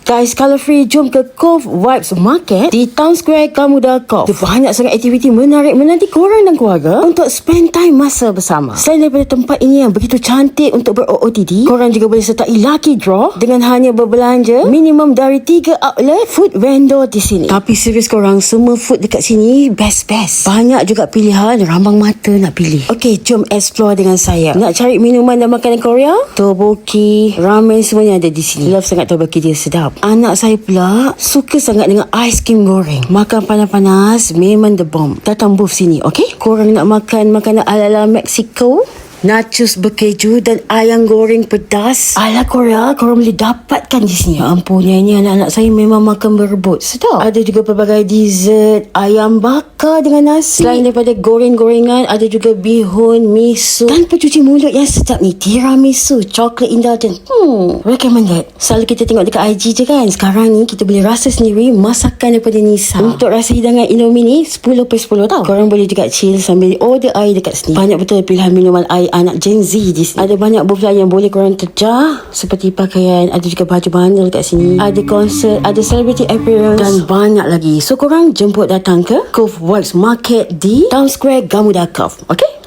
Guys, kalau free, jom ke Cove Vibes Market di Town Square Gamuda Cove. Ada banyak sangat aktiviti menarik menanti korang dan keluarga untuk spend time masa bersama. Selain daripada tempat ini yang begitu cantik untuk ber-OOTD, korang juga boleh sertai lucky draw dengan hanya berbelanja minimum dari 3 outlet food vendor di sini. Tapi serius korang, semua food dekat sini best-best. Banyak juga pilihan, rambang mata nak pilih. Okey, jom explore dengan saya. Nak cari minuman dan makanan Korea? Tteokbokki, ramen semuanya ada di sini. Love sangat tteokbokki, dia sedap. Anak saya pula suka sangat dengan ais krim goreng. Makan panas-panas memang the bomb. Datang booth sini, okey? Korang nak makan makanan ala-ala Mexico? Nachos berkeju dan ayam goreng pedas ala Korea, korang boleh dapatkan di sini. Ya ampun, ini anak-anak saya memang makan berebut. Sedap. Ada juga pelbagai dessert, ayam bakar dengan nasi. Selain daripada goreng-gorengan, ada juga bihun, miso dan pencuci mulut yang sedap ni, tiramisu, coklat indulgent. Recommended. Selalu kita tengok dekat IG je kan. Sekarang ni kita boleh rasa sendiri masakan daripada Nisa. Untuk rasa hidangan Indomie ni 10/10 tau. Korang boleh juga chill sambil order air dekat sini. Banyak betul pilihan minuman air anak Gen Z di sini. Ada banyak booth yang boleh korang terjah, seperti pakaian, ada juga baju bandel kat sini, ada konsert, ada celebrity appearance dan banyak lagi. So korang jemput datang ke Cove Vibes Market di Town Square Gamuda Cove. Okay?